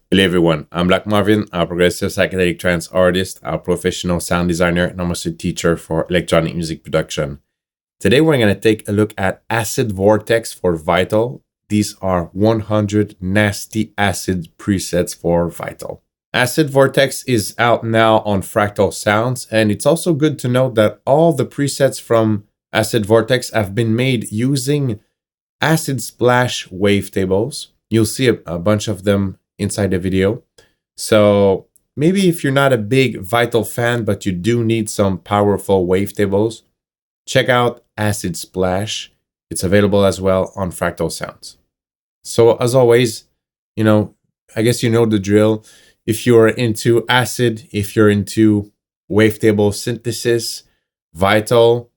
Hello everyone, I'm Black Marvin, a progressive psychedelic trance artist, a professional sound designer, and almost a teacher for electronic music production. Today we're going to take a look at Acid Vortex for Vital. These are 100 nasty acid presets for Vital. Acid Vortex is out now on Fractal Sounds, and it's also good to note that all the presets from Acid Vortex have been made using Acid Splash Wavetables. You'll see a bunch of them inside the video. So maybe if you're not a big Vital fan, but you do need some powerful wavetables, check out Acid Splash. It's available as well on Fractal Sounds. So as always, I guess you know the drill. If you're into acid, if you're into wavetable synthesis, Vital,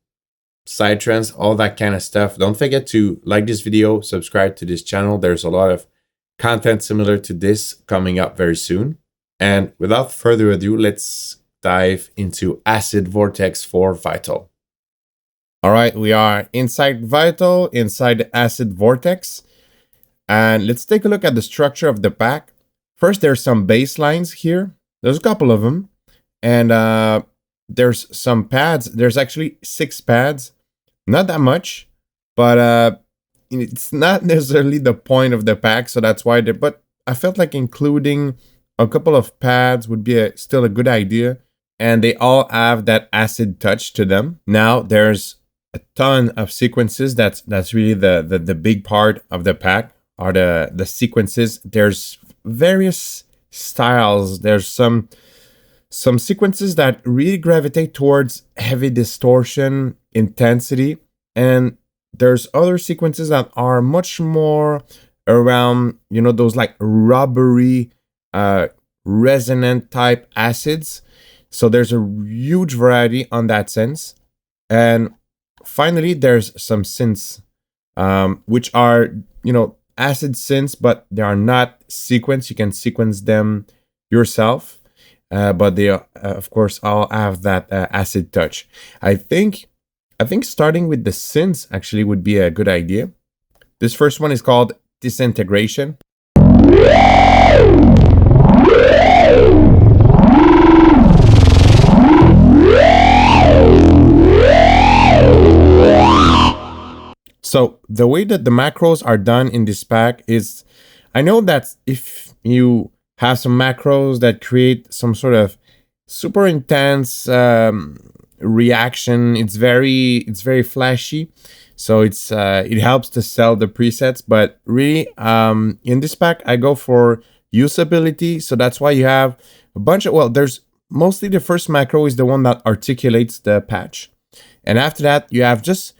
psytrance, all that kind of stuff, don't forget to like this video, subscribe to this channel. There's a lot of content similar to this coming up very soon. And without further ado, let's dive into Acid Vortex for Vital. All right, we are inside Vital, inside the Acid Vortex. And let's take a look at the structure of the pack. First, there's some bass lines here. There's a couple of them. And there's some pads. There's actually 6 pads. Not that much, but it's not necessarily the point of the pack, so that's why but I felt like including a couple of pads would be still a good idea, and they all have that acid touch to them. Now there's a ton of sequences. That's really the big part of the pack, are the sequences. There's various styles. There's some sequences that really gravitate towards heavy distortion, intensity, and there's other sequences that are much more around, those like rubbery, resonant type acids. So there's a huge variety on that sense. And finally, there's some synths, which are, acid synths, but they are not sequenced. You can sequence them yourself. But they, of course, all have that acid touch. I think starting with the synths actually would be a good idea. This first one is called Disintegration. So the way that the macros are done in this pack is, I know that if you have some macros that create some sort of super intense reaction, it's very flashy, so it helps to sell the presets. But really, in this pack I go for usability, so that's why you have a bunch of, there's mostly the first macro is the one that articulates the patch, and after that you have just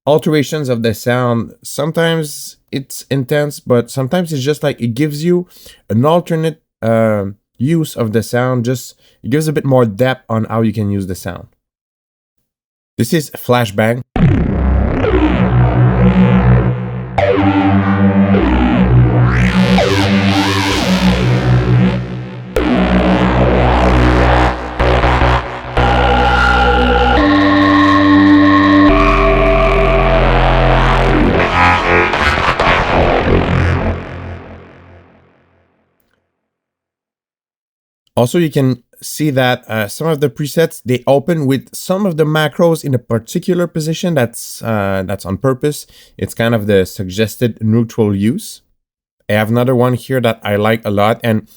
alterations of the sound. Sometimes it's intense, but sometimes it's just like it gives you an alternate use of the sound. Just it gives a bit more depth on how you can use the sound. This is Flashbang. Also, you can see that some of the presets, they open with some of the macros in a particular position. That's on purpose. It's kind of the suggested neutral use. I have another one here that I like a lot. And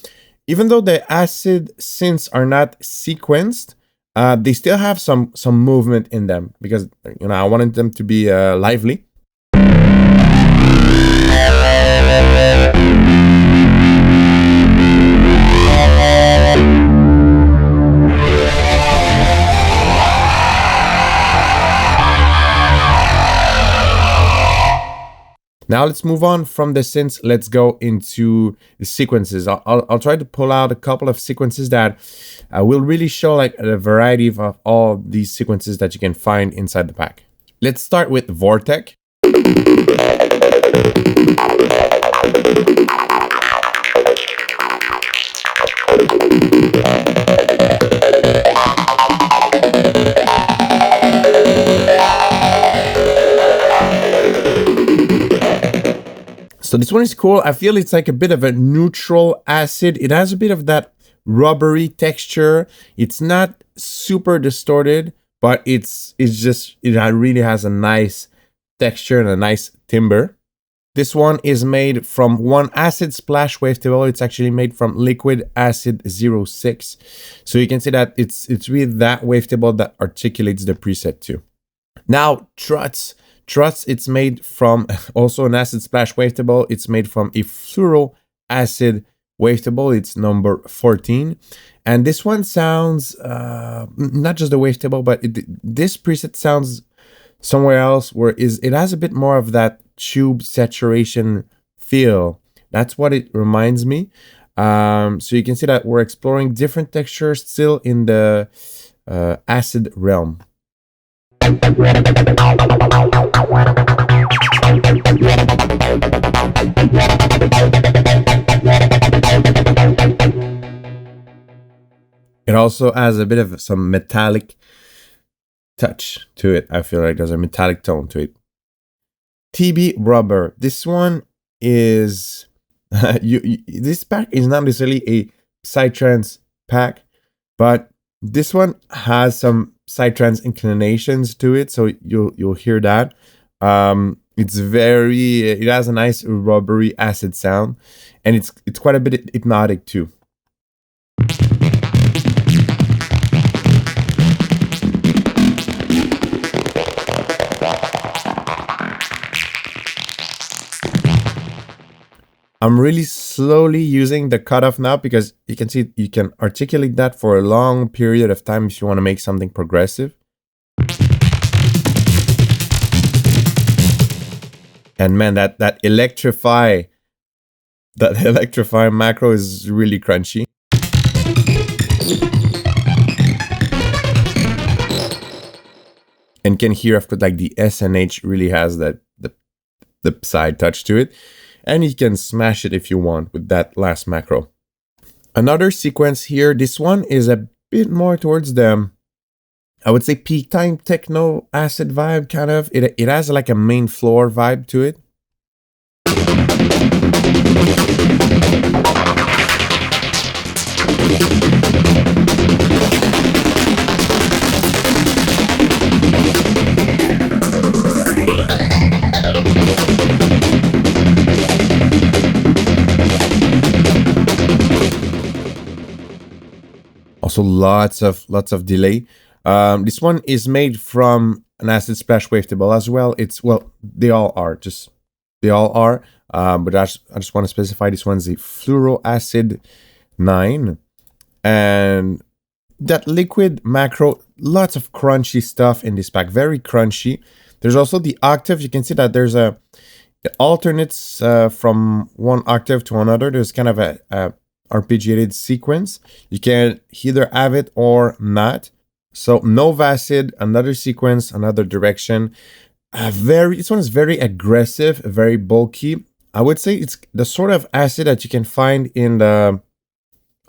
even though the acid synths are not sequenced, they still have some movement in them, because I wanted them to be lively. Now let's move on from the synths. Let's go into the sequences. I'll try to pull out a couple of sequences that will really show like a variety of all these sequences that you can find inside the pack. Let's start with Vortec. So this one is cool. I feel it's like a bit of a neutral acid. It has a bit of that rubbery texture. It's not super distorted, but it really has a nice texture and a nice timbre. This one is made from one Acid Splash Wavetable. It's actually made from Liquid Acid 06. So you can see that it's really that wavetable that articulates the preset too. Now, Troits. Troits, it's made from also an Acid Splash Wavetable. It's made from a fluoro acid wavetable. It's number 14. And this one sounds, not just the wavetable, but this preset sounds somewhere else where it has a bit more of that tube saturation feel. That's what it reminds me. So you can see that we're exploring different textures still in the acid realm. It also has a bit of some metallic touch to it. I feel like there's a metallic tone to it. TB Rubber. This one is this pack is not necessarily a psytrance pack, but this one has some psytrance inclinations to it, so you'll hear that. It has a nice rubbery acid sound, and it's quite a bit hypnotic too. I'm really slowly using the cutoff now because you can see you can articulate that for a long period of time if you want to make something progressive. And man, that electrify macro is really crunchy. And can hear after like the SNH really has the side touch to it. And you can smash it if you want with that last macro. Another sequence here, this one is a bit more towards the, I would say, peak time techno acid vibe kind of. It has like a main floor vibe to it. Also lots of delay. This one is made from an Acid Splash Wavetable as well. They all are. But I just want to specify this one's a Fluoro Acid 9. And that liquid macro, lots of crunchy stuff in this pack, very crunchy. There's also the octave. You can see that there's it alternates from one octave to another. There's kind of a arpeggiated sequence. You can either have it or not. So Novacid, another sequence, another direction. This one is very aggressive, very bulky. I would say it's the sort of acid that you can find in the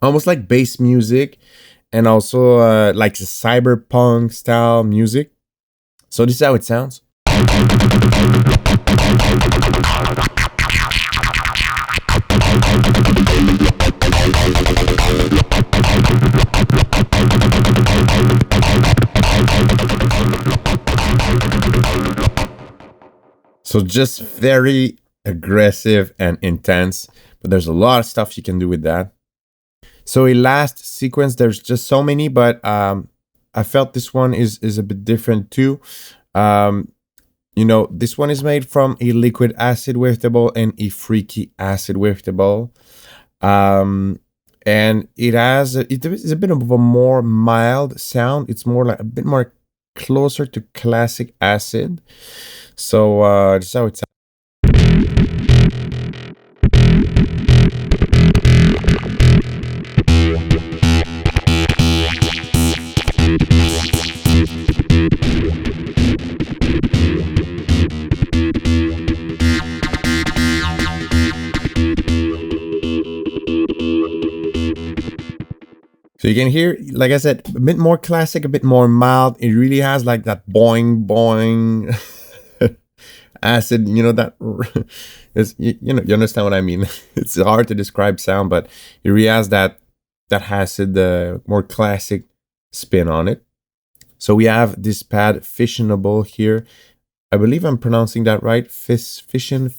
almost like bass music and also like cyberpunk style music. So this is how it sounds. So just very aggressive and intense, but there's a lot of stuff you can do with that. So a last sequence, there's just so many, but I felt this one is a bit different too. You know, this one is made from a liquid acid wavetable and a freaky acid wavetable. And it is a bit of a more mild sound. It's more like a bit more closer to classic acid. So this is how it sounds. So you can hear, like I said, a bit more classic, a bit more mild. It really has like that boing, boing. acid, you know, that is, you know, you understand what I mean. It's hard to describe sound, but it really has that acid, the more classic spin on it. So we have this pad fissionable here. I believe I'm pronouncing that right. Fission.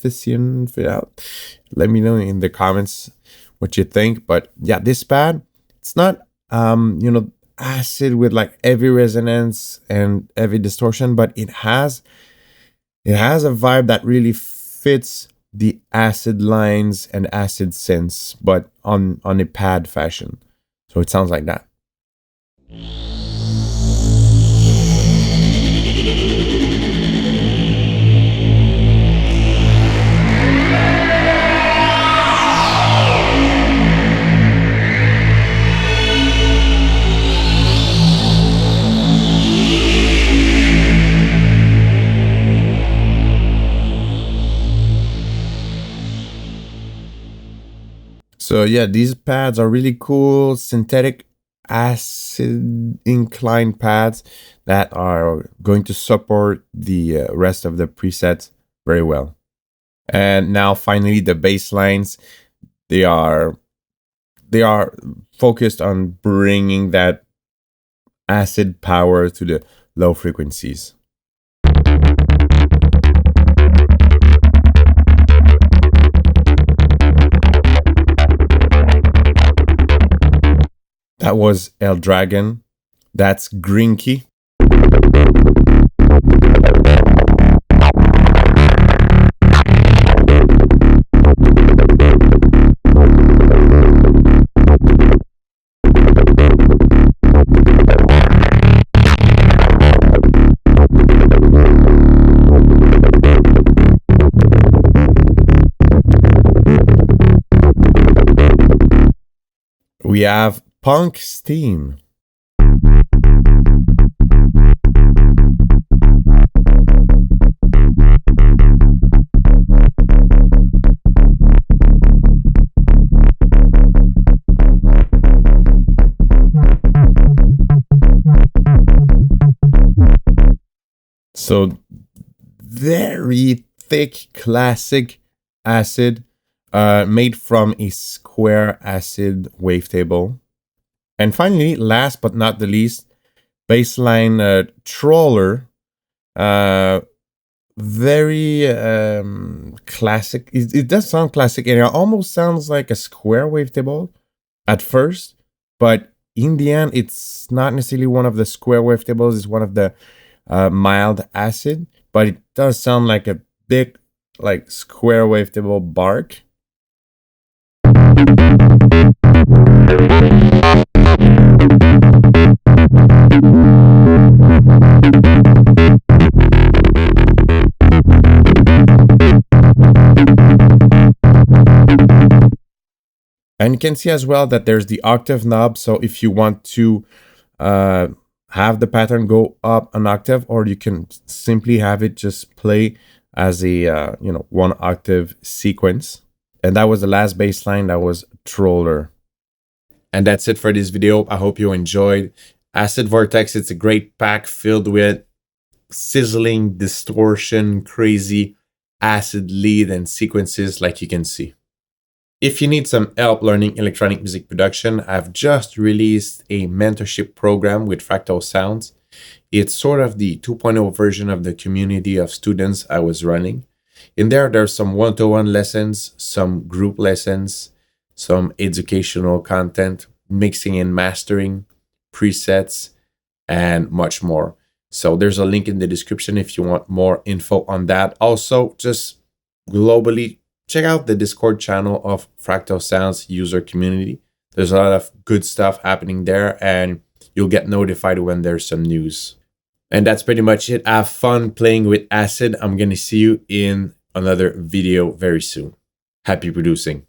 Let me know in the comments what you think. But yeah, this pad, it's not you know, acid with like heavy resonance and heavy distortion, but it has a vibe that really fits the acid lines and acid synths, but on a pad fashion. So it sounds like that. So yeah, these pads are really cool, synthetic acid inclined pads that are going to support the rest of the presets very well. And now finally the bass lines, they are focused on bringing that acid power to the low frequencies. That was El Dragon. That's Green Key. We have Punk Steam. So very thick classic acid made from a square acid wavetable. And finally, last but not the least, bassline troller. Very classic. It does sound classic, and it almost sounds like a square wavetable at first, but in the end, it's not necessarily one of the square wavetables. It's one of the mild acid, but it does sound like a big, like square wavetable bark. And you can see as well that there's the octave knob. So if you want to have the pattern go up an octave, or you can simply have it just play as a you know, 1 octave sequence. And that was the last bass line. That was Troller. And that's it for this video. I hope you enjoyed. Acid Vortex, it's a great pack filled with sizzling, distortion, crazy acid lead and sequences like you can see. If you need some help learning electronic music production, I've just released a mentorship program with Fractal Sounds. It's sort of the 2.0 version of the community of students I was running. In there, there's some one-to-one lessons, some group lessons, some educational content, mixing and mastering, presets, and much more. So there's a link in the description if you want more info on that. Also, just globally, check out the Discord channel of Fractal Sounds user community. There's a lot of good stuff happening there, and you'll get notified when there's some news. And that's pretty much it. Have fun playing with acid. I'm going to see you in another video very soon. Happy producing.